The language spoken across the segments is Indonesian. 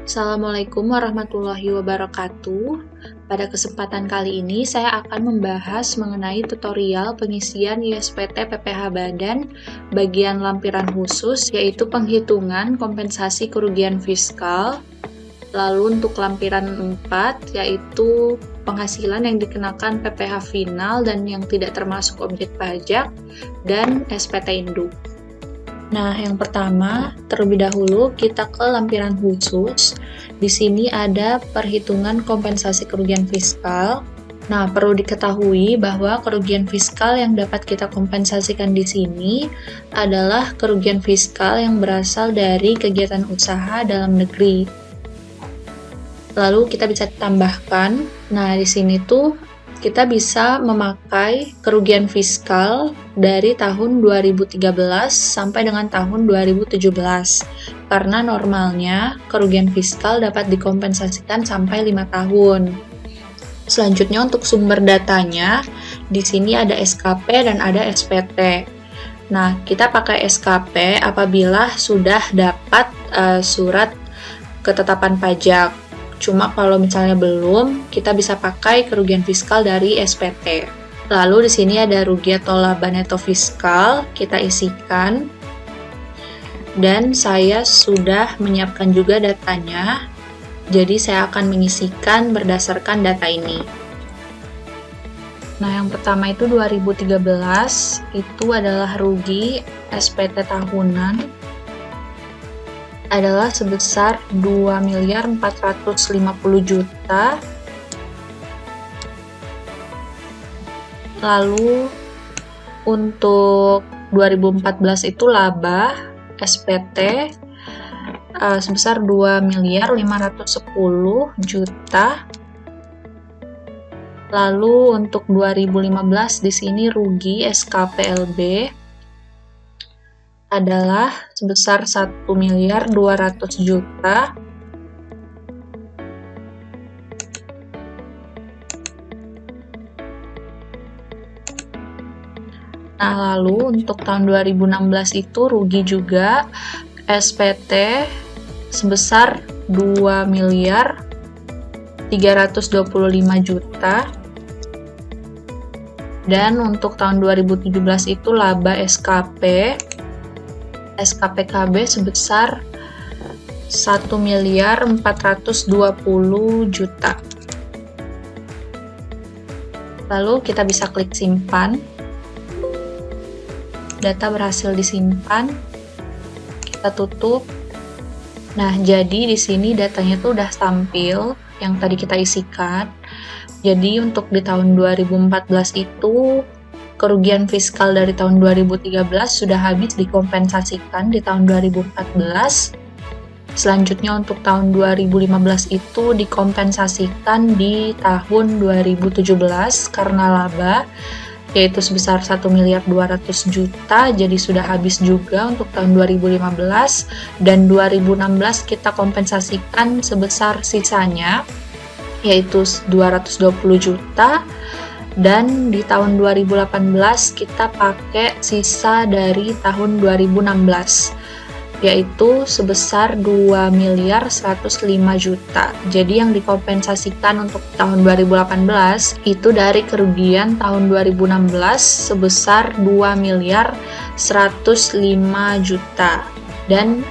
Assalamualaikum warahmatullahi wabarakatuh. Pada kesempatan kali ini saya akan membahas mengenai tutorial pengisian ISPT PPh Badan bagian lampiran khusus, yaitu penghitungan kompensasi kerugian fiskal. Lalu untuk lampiran 4 yaitu penghasilan yang dikenakan PPh final dan yang tidak termasuk objek pajak dan SPT induk. Nah, yang pertama, terlebih dahulu kita ke lampiran khusus. Di sini ada perhitungan kompensasi kerugian fiskal. Nah, perlu diketahui bahwa kerugian fiskal yang dapat kita kompensasikan di sini adalah kerugian fiskal yang berasal dari kegiatan usaha dalam negeri. Lalu kita bisa tambahkan, nah di sini tuh kita bisa memakai kerugian fiskal dari tahun 2013 sampai dengan tahun 2017 karena normalnya kerugian fiskal dapat dikompensasikan sampai 5 tahun. Selanjutnya untuk sumber datanya, di sini ada SKP dan ada SPT. Nah, kita pakai SKP apabila sudah dapat surat ketetapan pajak. Cuma kalau misalnya belum, kita bisa pakai kerugian fiskal dari SPT. Lalu di sini ada rugi atau laba neto fiskal, kita isikan. Dan saya sudah menyiapkan juga datanya. Jadi saya akan mengisikan berdasarkan data ini. Nah, yang pertama itu 2013, itu adalah rugi SPT tahunan adalah sebesar 2.450.000.000. Lalu untuk 2014 itu laba SPT sebesar 2.510.000.000. Lalu untuk 2015 di sini rugi SKPLB adalah sebesar 1.200.000.000. Nah, lalu untuk tahun 2016 itu rugi juga SPT sebesar 2.325.000.000. Dan untuk tahun 2017 itu laba SKPKB sebesar 1.420.000.000. Lalu kita bisa klik simpan. Data berhasil disimpan. Kita tutup. Nah, jadi di sini datanya tuh udah tampil yang tadi kita isikan. Jadi untuk di tahun 2014 itu kerugian fiskal dari tahun 2013 sudah habis dikompensasikan di tahun 2014. Selanjutnya untuk tahun 2015 itu dikompensasikan di tahun 2017 karena laba, yaitu sebesar 1.200.000.000, jadi sudah habis juga untuk tahun 2015. Dan 2016 kita kompensasikan sebesar sisanya, yaitu 220.000.000. Dan di tahun 2018 kita pakai sisa dari tahun 2016, yaitu sebesar 2.105.000.000. Jadi yang dikompensasikan untuk tahun 2018 itu dari kerugian tahun 2016 sebesar 2.105.000.000. Dan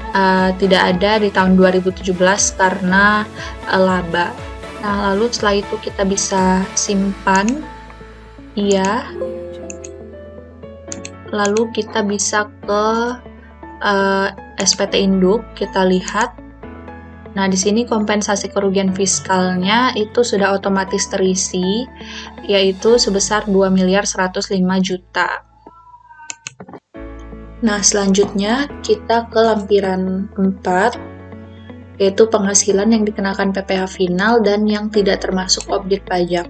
tidak ada di tahun 2017 karena laba. Nah, lalu setelah itu kita bisa simpan. Iya. Lalu kita bisa ke SPT induk, kita lihat. Nah, di sini kompensasi kerugian fiskalnya itu sudah otomatis terisi, yaitu sebesar 2.105.000.000. Nah, selanjutnya kita ke lampiran 4, yaitu penghasilan yang dikenakan PPh final dan yang tidak termasuk objek pajak.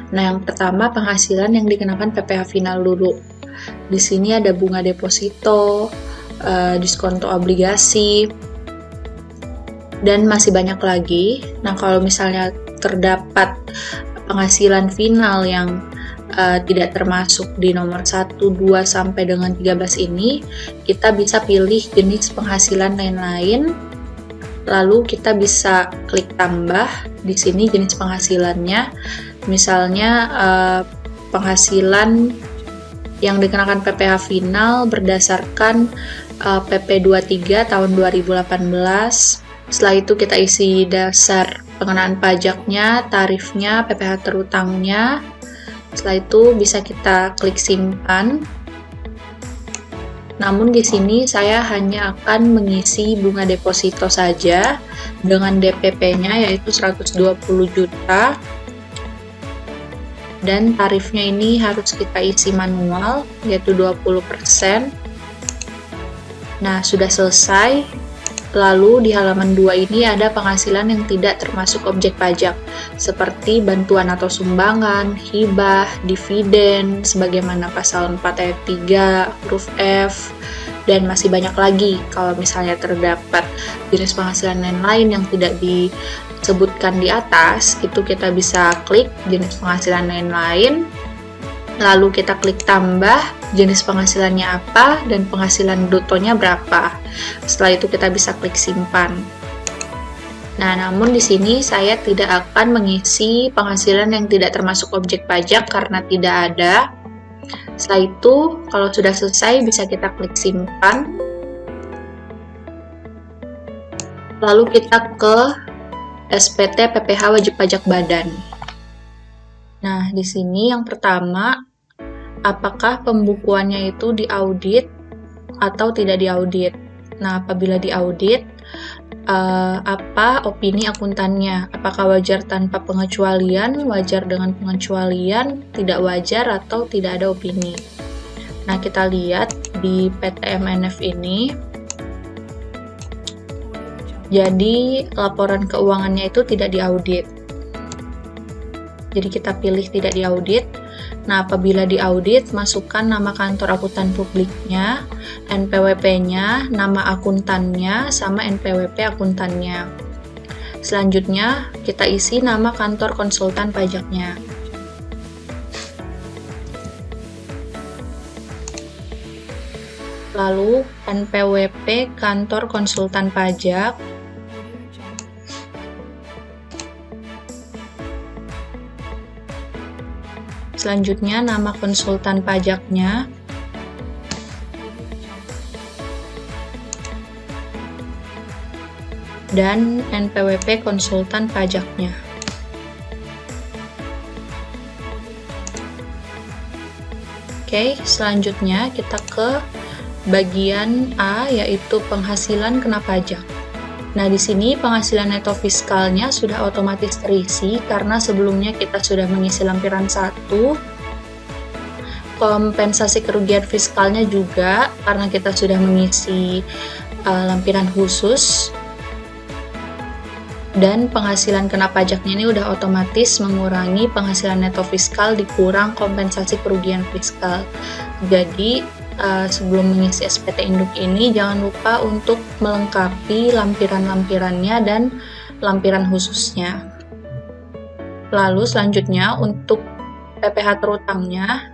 Nah, yang pertama penghasilan yang dikenakan PPh final dulu. Di sini ada bunga deposito, diskonto obligasi, dan masih banyak lagi. Nah, kalau misalnya terdapat penghasilan final yang tidak termasuk di nomor 1, 2, sampai dengan 13 ini, kita bisa pilih jenis penghasilan lain-lain Lalu kita bisa klik tambah di sini jenis penghasilannya. Misalnya penghasilan yang dikenakan PPh final berdasarkan PP 23 tahun 2018. Setelah itu kita isi dasar pengenaan pajaknya, tarifnya, PPh terutangnya. Setelah itu bisa kita klik simpan. Namun di sini saya hanya akan mengisi bunga deposito saja dengan DPP-nya yaitu 120 juta. Dan tarifnya ini harus kita isi manual yaitu 20%. Nah, sudah selesai. Lalu di halaman 2 ini ada penghasilan yang tidak termasuk objek pajak, seperti bantuan atau sumbangan, hibah, dividen, sebagaimana pasal 4 ayat 3, huruf F, dan masih banyak lagi. Kalau misalnya terdapat jenis penghasilan lain yang tidak disebutkan di atas, itu kita bisa klik jenis penghasilan lain, lalu kita klik tambah jenis penghasilannya apa dan penghasilan brutonya berapa. Setelah itu kita bisa klik simpan. Nah, namun di sini saya tidak akan mengisi penghasilan yang tidak termasuk objek pajak karena tidak ada. Setelah itu, kalau sudah selesai bisa kita klik simpan. Lalu kita ke SPT PPh wajib pajak badan. Nah, di sini yang pertama, apakah pembukuannya itu diaudit atau tidak diaudit? Nah, apabila diaudit, apa opini akuntannya? Apakah wajar tanpa pengecualian, wajar dengan pengecualian, tidak wajar, atau tidak ada opini? Nah, kita lihat di PTMNF ini, jadi laporan keuangannya itu tidak diaudit. Jadi kita pilih tidak diaudit. Nah, apabila diaudit, masukkan nama kantor akuntan publiknya, NPWP-nya, nama akuntannya, sama NPWP akuntannya. Selanjutnya, kita isi nama kantor konsultan pajaknya. Lalu, NPWP kantor konsultan pajak. Selanjutnya, nama konsultan pajaknya. Dan NPWP konsultan pajaknya. Oke, selanjutnya kita ke bagian A, yaitu penghasilan kena pajak. Nah, di sini penghasilan neto fiskalnya sudah otomatis terisi karena sebelumnya kita sudah mengisi lampiran 1. Kompensasi kerugian fiskalnya juga karena kita sudah mengisi lampiran khusus. Dan penghasilan kena pajaknya ini udah otomatis mengurangi penghasilan neto fiskal dikurang kompensasi kerugian fiskal. Jadi, sebelum mengisi SPT Induk ini, jangan lupa untuk melengkapi lampiran-lampirannya dan lampiran khususnya. Lalu selanjutnya untuk PPh terutangnya,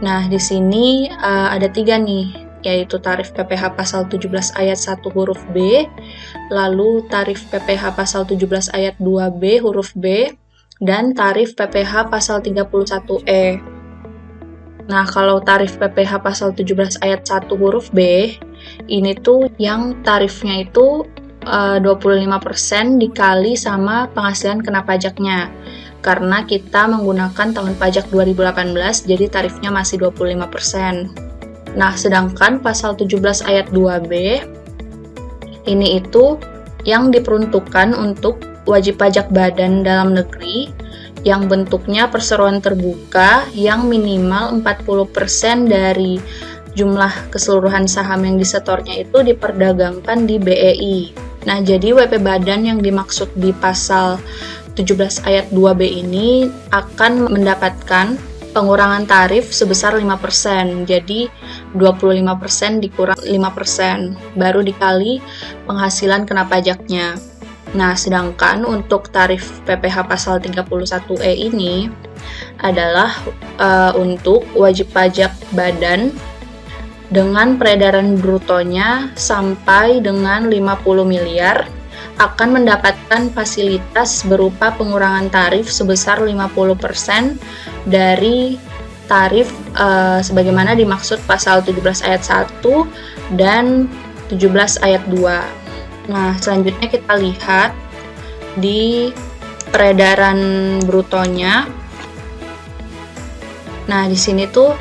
nah di sini ada 3 nih, yaitu tarif PPh pasal 17 ayat 1 huruf B, lalu tarif PPh pasal 17 ayat 2B huruf B, dan tarif PPh pasal 31E. Nah, kalau tarif PPh pasal 17 ayat 1 huruf B, ini tuh yang tarifnya itu 25% dikali sama penghasilan kena pajaknya. Karena kita menggunakan tahun pajak 2018, jadi tarifnya masih 25%. Nah, sedangkan pasal 17 ayat 2B, ini itu yang diperuntukkan untuk wajib pajak badan dalam negeri, yang bentuknya perseroan terbuka yang minimal 40% dari jumlah keseluruhan saham yang disetornya itu diperdagangkan di BEI. Nah, jadi WP badan yang dimaksud di pasal 17 ayat 2B ini akan mendapatkan pengurangan tarif sebesar 5%. Jadi 25% dikurang 5%, baru dikali penghasilan kena pajaknya. Nah, sedangkan untuk tarif PPh pasal 31E ini adalah untuk wajib pajak badan dengan peredaran brutonya sampai dengan 50 miliar akan mendapatkan fasilitas berupa pengurangan tarif sebesar 50% dari tarif sebagaimana dimaksud pasal 17 ayat 1 dan 17 ayat 2. Nah, selanjutnya kita lihat di peredaran brutonya. Nah, di sini tuh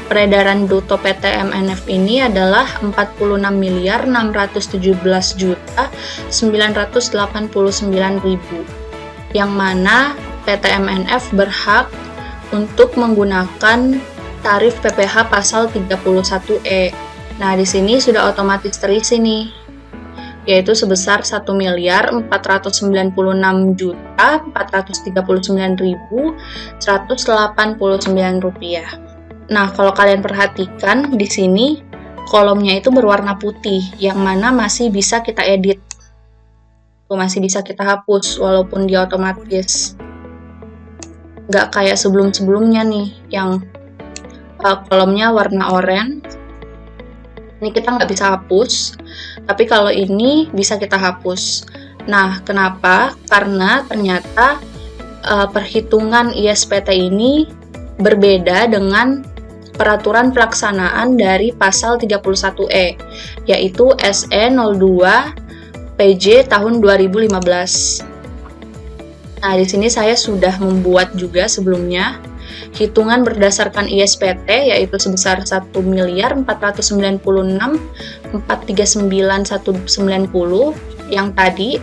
peredaran bruto PT MNF ini adalah 46.617.989.000, yang mana PT MNF berhak untuk menggunakan tarif PPh pasal 31E. Nah, di sini sudah otomatis terisi nih, yaitu sebesar 1.449.439.189 rupiah. Nah, kalau kalian perhatikan di sini kolomnya itu berwarna putih, yang mana masih bisa kita edit, masih bisa kita hapus walaupun dia otomatis. Nggak kayak sebelum-sebelumnya nih, yang kolomnya warna oranye. Ini kita nggak bisa hapus, tapi kalau ini bisa kita hapus. Nah, kenapa? Karena ternyata perhitungan ISPT ini berbeda dengan peraturan pelaksanaan dari pasal 31E, yaitu SE 02 PJ tahun 2015. Nah, di sini saya sudah membuat juga sebelumnya hitungan berdasarkan ISPT, yaitu sebesar 1.496.439.190 yang tadi,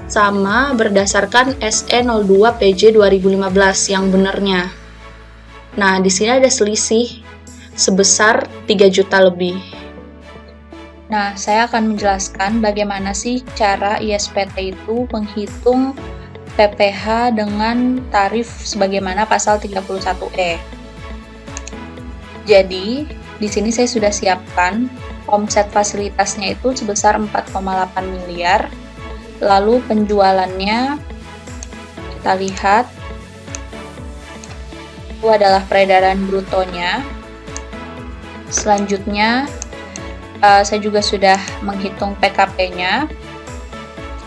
sama berdasarkan SE 02 PJ 2015 yang benernya. Nah, di sini ada selisih sebesar 3 juta lebih. Nah, saya akan menjelaskan bagaimana sih cara ISPT itu menghitung PPh dengan tarif sebagaimana pasal 31E. Jadi, di sini saya sudah siapkan omset fasilitasnya itu sebesar 4,8 miliar. Lalu penjualannya kita lihat itu adalah peredaran brutonya. Selanjutnya saya juga sudah menghitung PKP-nya,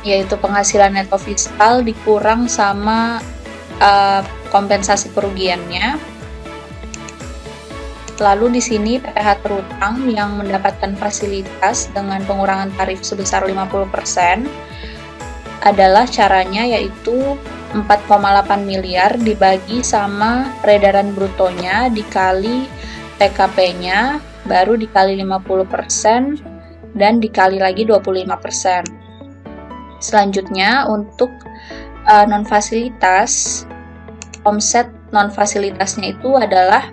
yaitu penghasilan neto fiskal dikurang sama kompensasi kerugiannya. Lalu di sini PPh terutang yang mendapatkan fasilitas dengan pengurangan tarif sebesar 50% adalah caranya, yaitu 4,8 miliar dibagi sama peredaran brutonya dikali PKP-nya, baru dikali 50% dan dikali lagi 25%. Selanjutnya untuk non-fasilitas, omset non-fasilitasnya itu adalah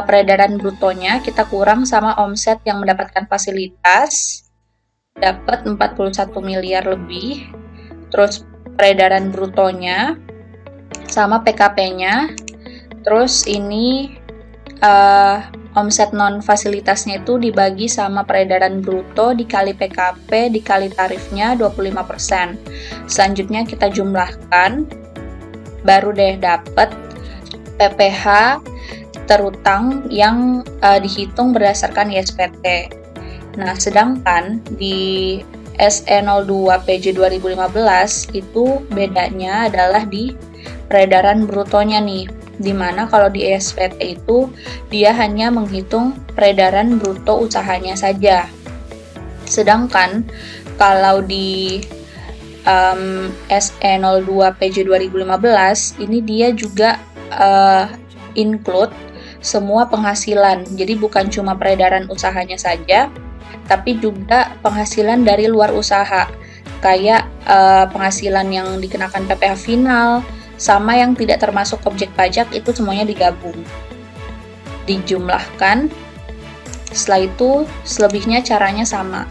peredaran brutonya kita kurang sama omset yang mendapatkan fasilitas, dapat 41 miliar lebih. Terus peredaran brutonya sama PKP-nya, terus ini omset non-fasilitasnya itu dibagi sama peredaran bruto dikali PKP dikali tarifnya 25%. Selanjutnya kita jumlahkan, baru deh dapat PPh terutang yang dihitung berdasarkan ISPT. Nah, sedangkan di SE 02 PJ 2015 itu bedanya adalah di peredaran brutonya nih, dimana kalau di ISPT itu dia hanya menghitung peredaran bruto usahanya saja. Sedangkan kalau di SE 02 PJ 2015 ini dia juga include semua penghasilan. Jadi bukan cuma peredaran usahanya saja, tapi juga penghasilan dari luar usaha, kayak penghasilan yang dikenakan PPh final, sama yang tidak termasuk objek pajak, itu semuanya digabung, dijumlahkan. Setelah itu selebihnya caranya sama.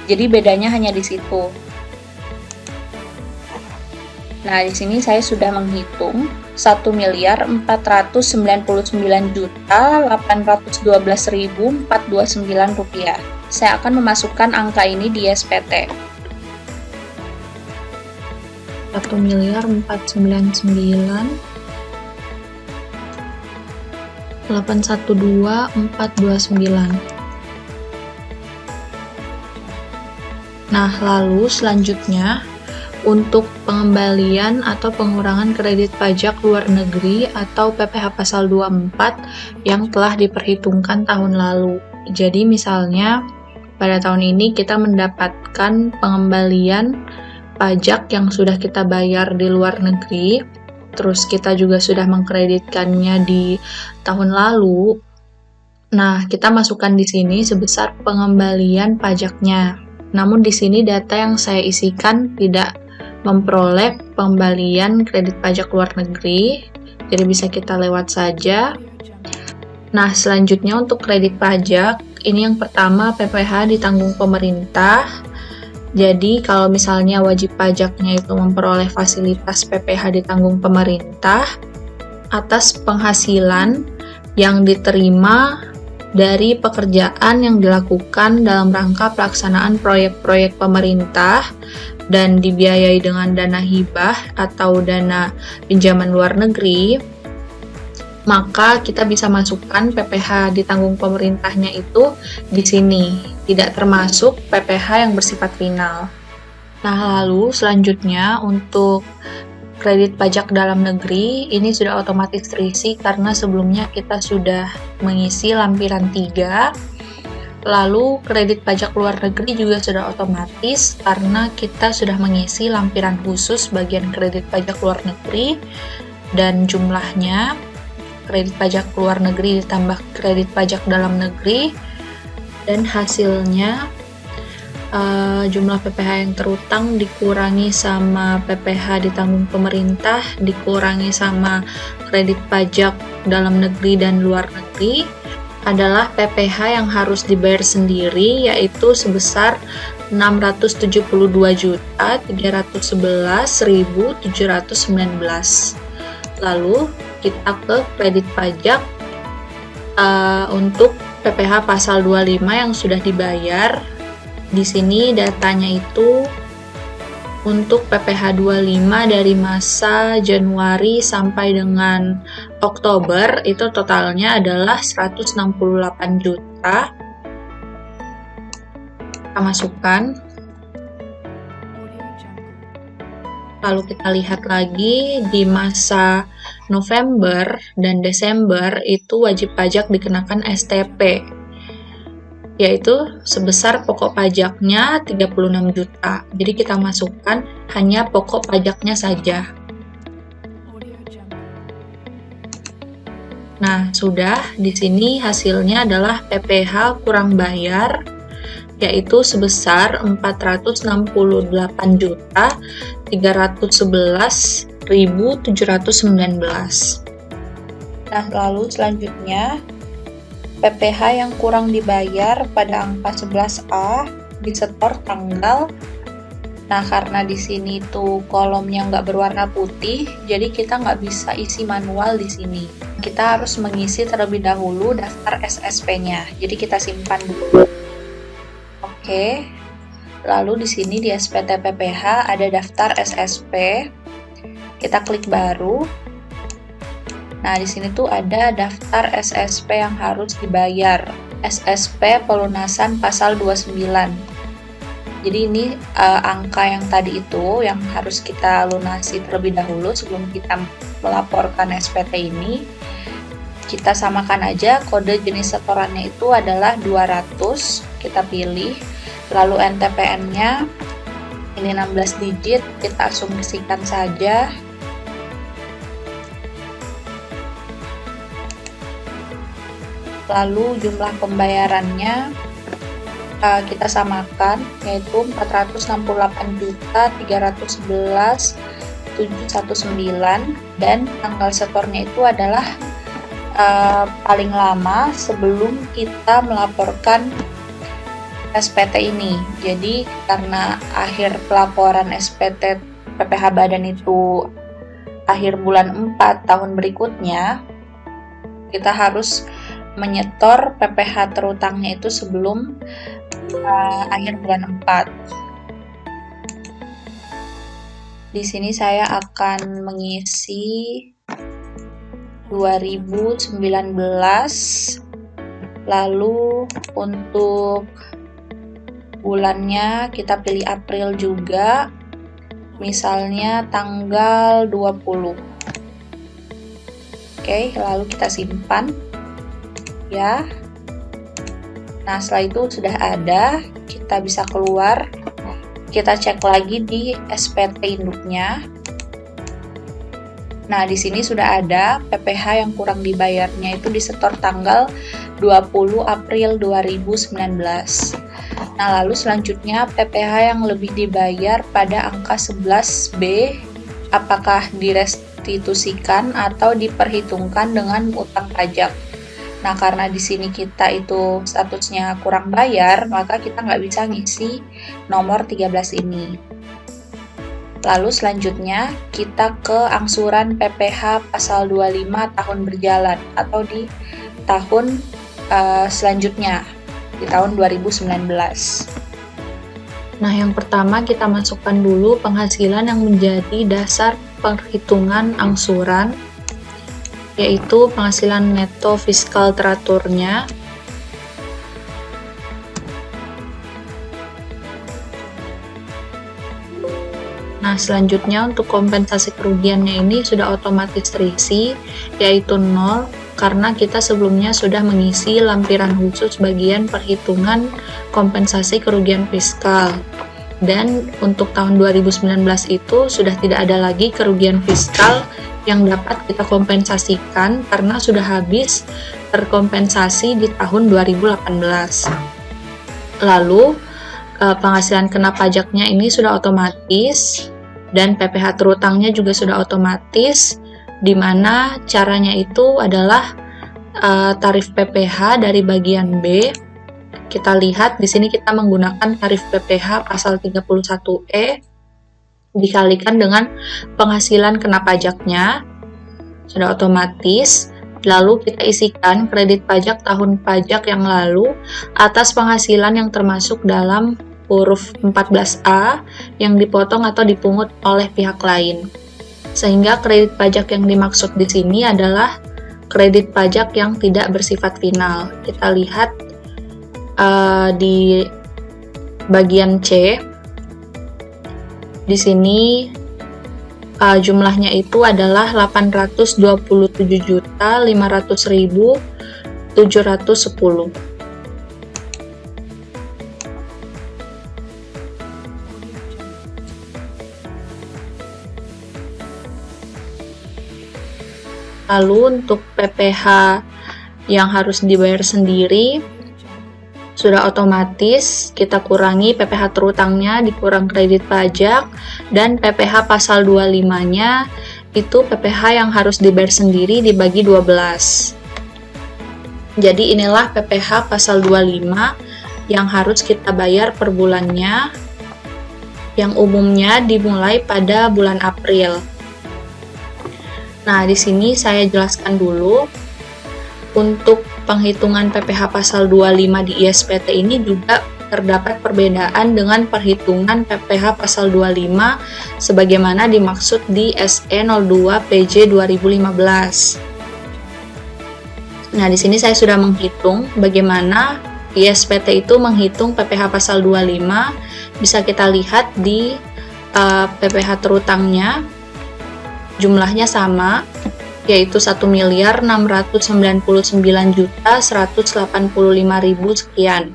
Jadi bedanya hanya di situ. Nah, di sini saya sudah menghitung 1.499.812.429 rupiah. Saya akan memasukkan angka ini di SPT. 1.499.812.429. Nah, lalu selanjutnya untuk pengembalian atau pengurangan kredit pajak luar negeri atau PPh pasal 24 yang telah diperhitungkan tahun lalu. Jadi misalnya pada tahun ini kita mendapatkan pengembalian pajak yang sudah kita bayar di luar negeri, terus kita juga sudah mengkreditkannya di tahun lalu. Nah, kita masukkan di sini sebesar pengembalian pajaknya. Namun di sini data yang saya isikan tidak memperoleh pengembalian kredit pajak luar negeri, jadi bisa kita lewat saja. Nah, selanjutnya untuk kredit pajak, ini yang pertama PPh ditanggung pemerintah. Jadi kalau misalnya wajib pajaknya itu memperoleh fasilitas PPh ditanggung pemerintah atas penghasilan yang diterima dari pekerjaan yang dilakukan dalam rangka pelaksanaan proyek-proyek pemerintah dan dibiayai dengan dana hibah atau dana pinjaman luar negeri, maka kita bisa masukkan PPh ditanggung pemerintahnya itu di sini, tidak termasuk PPh yang bersifat final. Nah, lalu selanjutnya untuk kredit pajak dalam negeri, ini sudah otomatis terisi karena sebelumnya kita sudah mengisi lampiran 3. Lalu kredit pajak luar negeri juga sudah otomatis karena kita sudah mengisi lampiran khusus bagian kredit pajak luar negeri dan jumlahnya kredit pajak luar negeri ditambah kredit pajak dalam negeri dan hasilnya jumlah PPh yang terutang dikurangi sama PPh ditanggung pemerintah dikurangi sama kredit pajak dalam negeri dan luar negeri adalah PPh yang harus dibayar sendiri, yaitu sebesar 672.311.719. Lalu kita ke kredit pajak untuk PPh pasal 25 yang sudah dibayar. Di sini datanya itu untuk PPh 25 dari masa Januari sampai dengan Oktober itu totalnya adalah 168 juta. Kita masukkan. Lalu kita lihat lagi di masa November dan Desember itu wajib pajak dikenakan STP, yaitu sebesar pokok pajaknya 36 juta. Jadi kita masukkan hanya pokok pajaknya saja. Nah, sudah di sini hasilnya adalah PPh kurang bayar, yaitu sebesar 468.311.719. Nah, lalu selanjutnya PPh yang kurang dibayar pada angka 11A disetor tanggal. Nah, karena di sini tuh kolomnya nggak berwarna putih, jadi kita nggak bisa isi manual di sini. Kita harus mengisi terlebih dahulu daftar SSP-nya. Jadi kita simpan dulu. Oke. Lalu di sini di SPT PPh ada daftar SSP. Kita klik baru. Nah, di sini tuh ada daftar SSP yang harus dibayar. SSP pelunasan pasal 29. Jadi ini angka yang tadi itu yang harus kita lunasi terlebih dahulu sebelum kita melaporkan SPT ini. Kita samakan aja kode jenis setorannya itu adalah 200. Kita pilih. Lalu NTPN-nya ini 16 digit, kita asumsikan saja. Lalu jumlah pembayarannya kita samakan, yaitu 468.311.719 dan tanggal setornya itu adalah paling lama sebelum kita melaporkan SPT ini. Jadi karena akhir pelaporan SPT PPh Badan itu akhir bulan 4 tahun berikutnya, kita harus menyetor PPh terutangnya itu sebelum akhir bulan 4. Di sini saya akan mengisi 2019. Lalu untuk bulannya kita pilih April juga, misalnya tanggal 20. Oke, lalu kita simpan ya. Nah, setelah itu sudah ada, kita bisa keluar. Kita cek lagi di SPT induknya. Nah, di sini sudah ada PPh yang kurang dibayarnya itu disetor tanggal 20 April 2019. Nah, lalu selanjutnya PPh yang lebih dibayar pada angka 11B, apakah direstitusikan atau diperhitungkan dengan utang pajak. Nah, karena di sini kita itu statusnya kurang bayar, maka kita nggak bisa ngisi nomor 13 ini. Lalu selanjutnya kita ke angsuran PPh pasal 25 tahun berjalan atau di tahun selanjutnya, di tahun 2019. Nah, yang pertama kita masukkan dulu penghasilan yang menjadi dasar perhitungan angsuran, yaitu penghasilan neto fiskal teraturnya. Nah, selanjutnya untuk kompensasi kerugiannya ini sudah otomatis terisi, yaitu 0, karena kita sebelumnya sudah mengisi lampiran khusus bagian perhitungan kompensasi kerugian fiskal. Dan untuk tahun 2019 itu sudah tidak ada lagi kerugian fiskal yang dapat kita kompensasikan karena sudah habis terkompensasi di tahun 2018. Lalu, penghasilan kena pajaknya ini sudah otomatis, dan PPh terutangnya juga sudah otomatis, di mana caranya itu adalah tarif PPh dari bagian B. Kita lihat di sini kita menggunakan tarif PPh pasal 31E dikalikan dengan penghasilan kena pajaknya, sudah otomatis. Lalu kita isikan kredit pajak tahun pajak yang lalu atas penghasilan yang termasuk dalam huruf 14A yang dipotong atau dipungut oleh pihak lain. Sehingga kredit pajak yang dimaksud di sini adalah kredit pajak yang tidak bersifat final. Kita lihat di bagian C. Di sini jumlahnya itu adalah 827.500.710. Lalu untuk PPh yang harus dibayar sendiri sudah otomatis kita kurangi PPh terutangnya dikurang kredit pajak, dan PPh pasal 25-nya itu PPh yang harus dibayar sendiri dibagi 12. Jadi inilah PPh pasal 25 yang harus kita bayar per bulannya, yang umumnya dimulai pada bulan April. Nah, di sini saya jelaskan dulu untuk penghitungan PPh pasal 25 di ISPT ini juga terdapat perbedaan dengan perhitungan PPh pasal 25 sebagaimana dimaksud di SE 02 PJ 2015. Nah, di sini saya sudah menghitung bagaimana ISPT itu menghitung PPh pasal 25. Bisa kita lihat di PPh terutangnya. Jumlahnya sama, yaitu 1.699.185.000 sekian.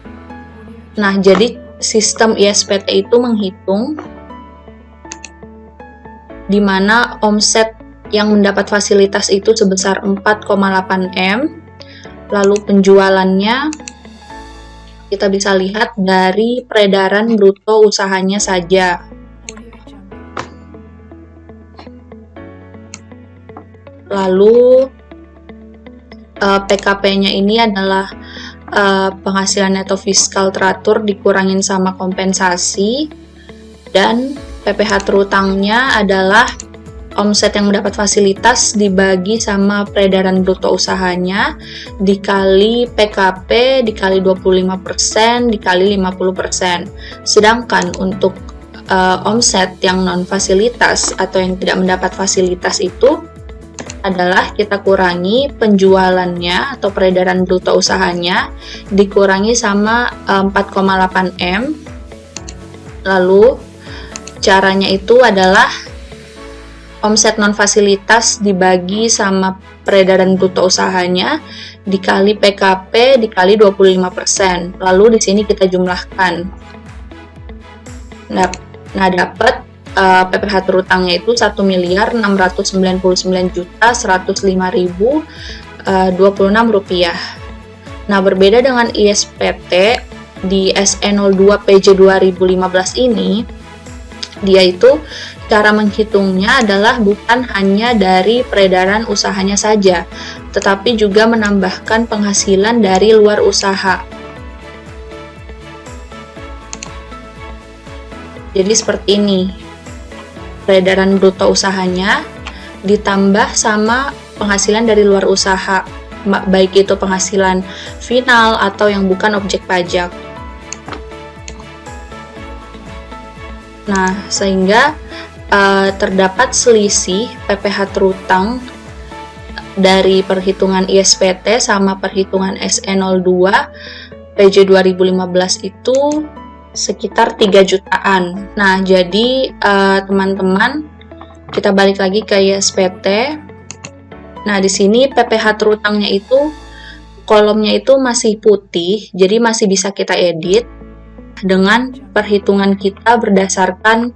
Nah, jadi sistem ISPT itu menghitung di mana omset yang mendapat fasilitas itu sebesar 4,8 M, lalu penjualannya kita bisa lihat dari peredaran bruto usahanya saja. Lalu PKP-nya ini adalah penghasilan neto fiskal teratur dikurangin sama kompensasi, dan PPh terutangnya adalah omset yang mendapat fasilitas dibagi sama peredaran bruto usahanya dikali PKP dikali 25% dikali 50%. Sedangkan untuk omset yang non fasilitas atau yang tidak mendapat fasilitas itu adalah kita kurangi penjualannya atau peredaran bruto usahanya dikurangi sama 4,8 M Lalu caranya itu adalah omset non fasilitas dibagi sama peredaran bruto usahanya dikali PKP dikali 25%. Lalu di sini kita jumlahkan. Nah, dapat PPh terutangnya itu 1.699.105.026 rupiah. Nah, berbeda dengan ISPT di SE02 PJ 2015 ini, dia itu cara menghitungnya adalah bukan hanya dari peredaran usahanya saja, tetapi juga menambahkan penghasilan dari luar usaha. Jadi seperti ini, peredaran bruto usahanya ditambah sama penghasilan dari luar usaha, baik itu penghasilan final atau yang bukan objek pajak. Nah, sehingga terdapat selisih PPh terutang dari perhitungan ISPT sama perhitungan SE02 PJ 2015 itu sekitar 3 jutaan. Nah, jadi teman-teman, kita balik lagi ke ISPT. Nah, di sini PPh terutangnya itu kolomnya itu masih putih, jadi masih bisa kita edit dengan perhitungan kita berdasarkan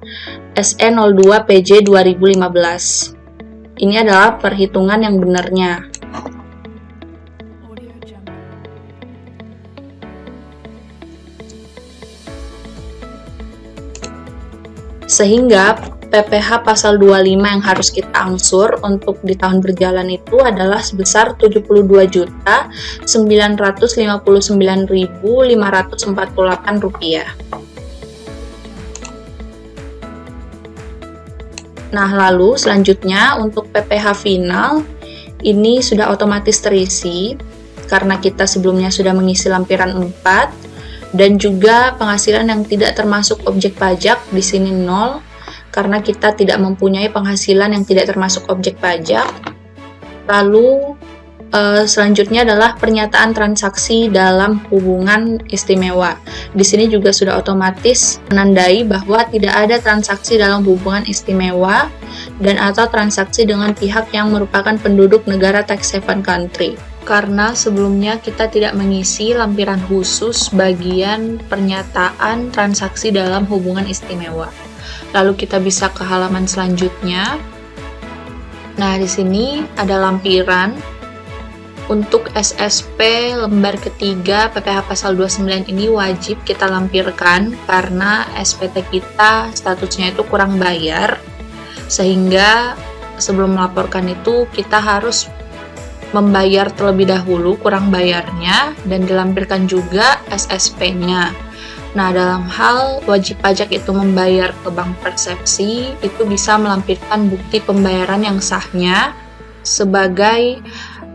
SE02 PJ 2015. Ini adalah perhitungan yang benarnya. Sehingga PPh pasal 25 yang harus kita angsur untuk di tahun berjalan itu adalah sebesar Rp72.959.548. Nah, lalu selanjutnya untuk PPh final ini sudah otomatis terisi karena kita sebelumnya sudah mengisi lampiran 4 dan juga penghasilan yang tidak termasuk objek pajak di sini 0 karena kita tidak mempunyai penghasilan yang tidak termasuk objek pajak. Lalu selanjutnya adalah pernyataan transaksi dalam hubungan istimewa. Di sini juga sudah otomatis menandai bahwa tidak ada transaksi dalam hubungan istimewa dan atau transaksi dengan pihak yang merupakan penduduk negara tax haven country. Karena sebelumnya kita tidak mengisi lampiran khusus bagian pernyataan transaksi dalam hubungan istimewa. Lalu kita bisa ke halaman selanjutnya. Nah, di sini ada lampiran untuk SSP lembar ketiga PPh pasal 29 ini wajib kita lampirkan karena SPT kita statusnya itu kurang bayar, sehingga sebelum melaporkan itu kita harus membayar terlebih dahulu kurang bayarnya dan dilampirkan juga SSP-nya. Nah, dalam hal wajib pajak itu membayar ke bank persepsi, itu bisa melampirkan bukti pembayaran yang sahnya sebagai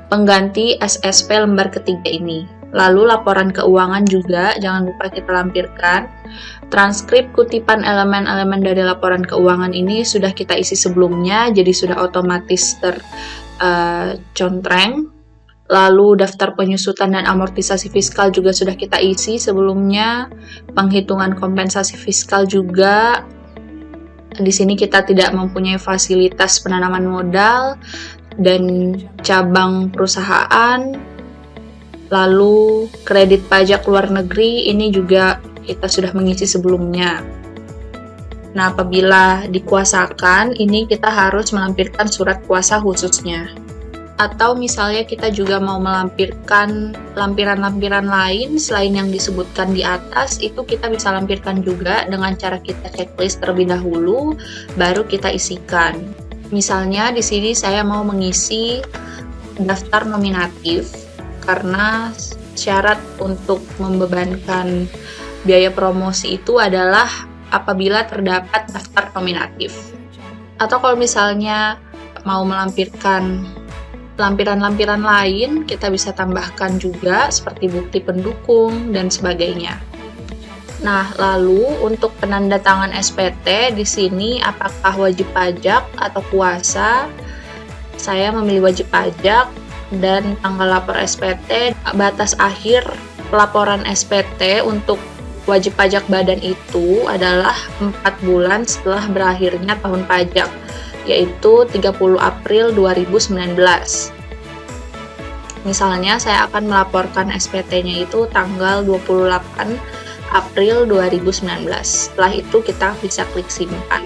pengganti SSP lembar ketiga ini. Lalu laporan keuangan juga jangan lupa kita lampirkan. Transkrip kutipan elemen-elemen dari laporan keuangan ini sudah kita isi sebelumnya, jadi sudah otomatis tercontreng. Lalu daftar penyusutan dan amortisasi fiskal juga sudah kita isi sebelumnya. Penghitungan kompensasi fiskal juga. Di sini kita tidak mempunyai fasilitas penanaman modal dan cabang perusahaan. Lalu kredit pajak luar negeri ini juga kita sudah mengisi sebelumnya. Nah, apabila dikuasakan, ini kita harus melampirkan surat kuasa khususnya. Atau misalnya kita juga mau melampirkan lampiran-lampiran lain selain yang disebutkan di atas, itu kita bisa lampirkan juga dengan cara kita checklist terlebih dahulu, baru kita isikan. Misalnya di sini saya mau mengisi daftar nominatif karena syarat untuk membebankan biaya promosi itu adalah apabila terdapat daftar nominatif. Atau kalau misalnya mau melampirkan lampiran-lampiran lain, kita bisa tambahkan juga seperti bukti pendukung dan sebagainya. Nah, lalu untuk penandatangan SPT di sini apakah wajib pajak atau kuasa? Saya memilih wajib pajak dan tanggal lapor SPT, batas akhir pelaporan SPT untuk wajib pajak badan itu adalah 4 bulan setelah berakhirnya tahun pajak, yaitu 30 April 2019. Misalnya, saya akan melaporkan SPT-nya itu tanggal 28 April 2019. Setelah itu kita bisa klik simpan.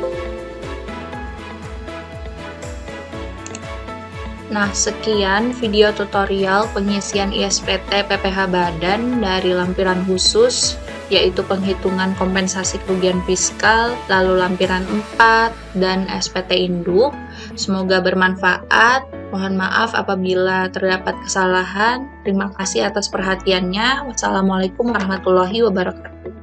Nah, sekian video tutorial pengisian ISPT PPh Badan dari lampiran khusus, yaitu penghitungan kompensasi kerugian fiskal, lalu lampiran 4, dan SPT induk. Semoga bermanfaat. Mohon maaf apabila terdapat kesalahan. Terima kasih atas perhatiannya. Wassalamualaikum warahmatullahi wabarakatuh.